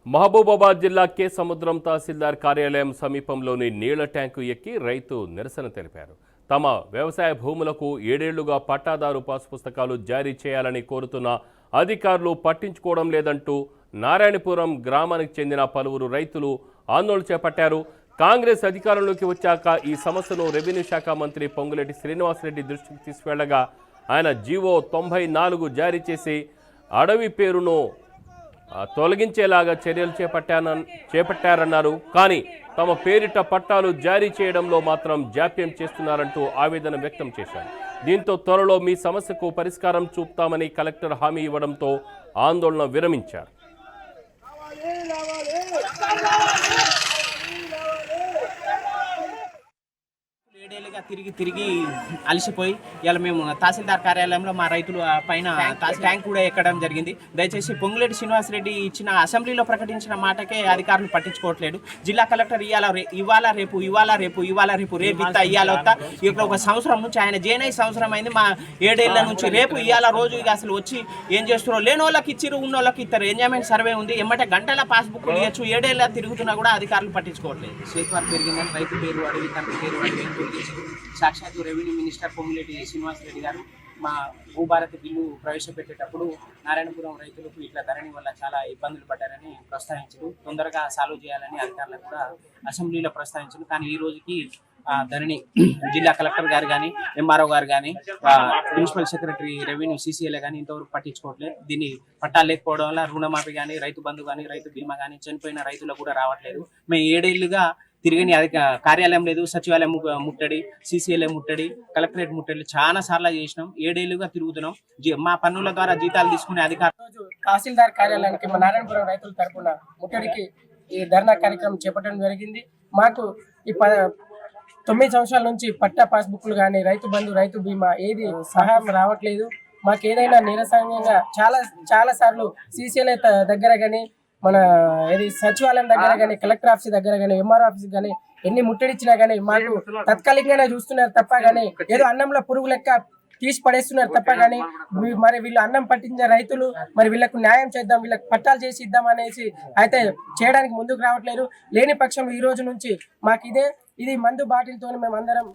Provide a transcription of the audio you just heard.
మహబూబాబాద్ జిల్లా కె సముద్రం తహసీల్దార్ కార్యాలయం సమీపంలోని నీళ్ల ట్యాంకు ఎక్కి రైతు నిరసన తెలిపారు. తమ వ్యవసాయ భూములకు 7 ఏళ్లుగా పట్టాదారు పాస్ పుస్తకాలు జారీ చేయాలని కోరుతున్న అధికారులు పట్టించుకోవడం లేదంటూ నారాయణపురం గ్రామానికి చెందిన పలువురు రైతులు ఆందోళన చేపట్టారు. కాంగ్రెస్ అధికారంలోకి వచ్చాక ఈ సమస్యను రెవెన్యూ శాఖ మంత్రి పొంగులేటి శ్రీనివాసరెడ్డి దృష్టికి తీసుకెళ్లగా ఆయన జీవో 94 జారీ చేసి అడవి పేరును తొలగించేలాగా చర్యలు చేపట్టారన్నారు. కానీ తమ పేరిట పట్టాలు జారీ చేయడంలో మాత్రం జాప్యం చేస్తున్నారంటూ ఆవేదన వ్యక్తం చేశారు. దీంతో త్వరలో మీ సమస్యకు పరిష్కారం చూపుతామని కలెక్టర్ హామీ ఇవ్వడంతో ఆందోళన విరమించారు. తిరిగి అలసిపోయి ఇలా మేము తహసీల్దార్ కార్యాలయంలో మా రైతులు పైన ట్యాంక్ కూడా ఎక్కడం జరిగింది. దయచేసి పొంగులేటి శ్రీనివాసరెడ్డి ఇచ్చిన అసెంబ్లీలో ప్రకటించిన మాటకే అధికారులు పట్టించుకోవట్లేదు. జిల్లా కలెక్టర్ ఇవాళ రేపు ఇవాళ ఇక్కడ ఒక సంవత్సరం నుంచి ఆయన జైనై సంవత్సరం అయింది. మా 7 ఏళ్ల నుంచి రేపు ఇవాళ రోజు ఇక అసలు వచ్చి ఏం చేస్తున్నారో లేని వాళ్ళకి ఇచ్చిరు, ఉన్న వాళ్ళకి ఇస్తారు. ఎంజాయ్మెంట్ సర్వే ఉంది, ఎమ్మటే గంటల పాస్బుక్ ఇవ్వచ్చు. 7 ఏళ్ళ తిరుగుతున్నా కూడా అధికారులు పట్టించుకోవట్లేదు. చేతివారు పెరిగిందని రైతు పేరు అడిగి తండ్రి పేరు అడిగి సాక్షాత్తు రెవెన్యూ మినిస్టర్ పొంగులేటి శ్రీనివాసరెడ్డి గారు మా భూభారతి బిల్లు ప్రవేశపెట్టేటప్పుడు నారాయణపురం రైతులకు ఇట్లా ధరణి వల్ల చాలా ఇబ్బందులు పడ్డారని ప్రస్తావించారు. తొందరగా సాల్వ్ చేయాలని అధికారులకు కూడా అసెంబ్లీలో ప్రస్తావించారు. కానీ ఈ రోజుకి ధరణి జిల్లా కలెక్టర్ గారు కానీ, ఎంఆర్ఓ గారు కానీ, ప్రిన్సిపల్ సెక్రటరీ రెవెన్యూ సీసీఎల్ కానీ ఇంతవరకు పట్టించుకోవట్లేదు. దీన్ని పట్టాలు లేకపోవడం వల్ల రుణమాఫీ కానీ, రైతు బంధు కానీ, రైతు బీమా కానీ చనిపోయిన రైతులకు కూడా రావట్లేదు. మేము 7 ఏళ్లుగా తిరిగి కార్యాలయం లేదు, సచివాలయం ముట్టడి, సీసీఎల్ఏ ముట్టడి, కలెక్టరేట్ ముట్టడి చాలా సార్లు చేసినాం. 7 ఏళ్లుగా తిరుగుతున్నాం. మా పన్నుల ద్వారా జీతాలు తీసుకునే అధికారులు తహసీల్దార్ కార్యాలయానికి మా నారాయణపురం రైతుల తరఫున ముట్టడికి ఈ ధర్నా కార్యక్రమం చేపట్టడం జరిగింది. మాకు ఈ 9 సంవత్సరాల నుంచి పట్టా పాస్బుక్లు కానీ, రైతు బంధు, రైతు బీమా ఏది సహాయం రావట్లేదు. మాకు ఏదైనా నిరసనంగా చాలా సార్లు సీసీఎల్ఏ దగ్గర కానీ, మన ఏది సచివాలయం దగ్గర కానీ, కలెక్టర్ ఆఫీస్ దగ్గర కానీ, ఎంఆర్ఓ ఆఫీస్ కానీ ఎన్ని ముట్టడిచ్చినా కానీ మాకు తత్కాలికంగానే చూస్తున్నారు తప్ప కానీ ఏదో అన్నంలో పురుగు లెక్క తీసి పడేస్తున్నారు తప్ప కానీ మరి వీళ్ళు అన్నం పట్టించిన రైతులు మరి వీళ్ళకు న్యాయం చేద్దాం, వీళ్ళకి పట్టాలు చేసి ఇద్దాం అనేసి అయితే చేయడానికి ముందుకు రావట్లేదు. లేని పక్షం ఈ రోజు నుంచి మాకు ఇది మందు బాటిల్తో మేము అందరం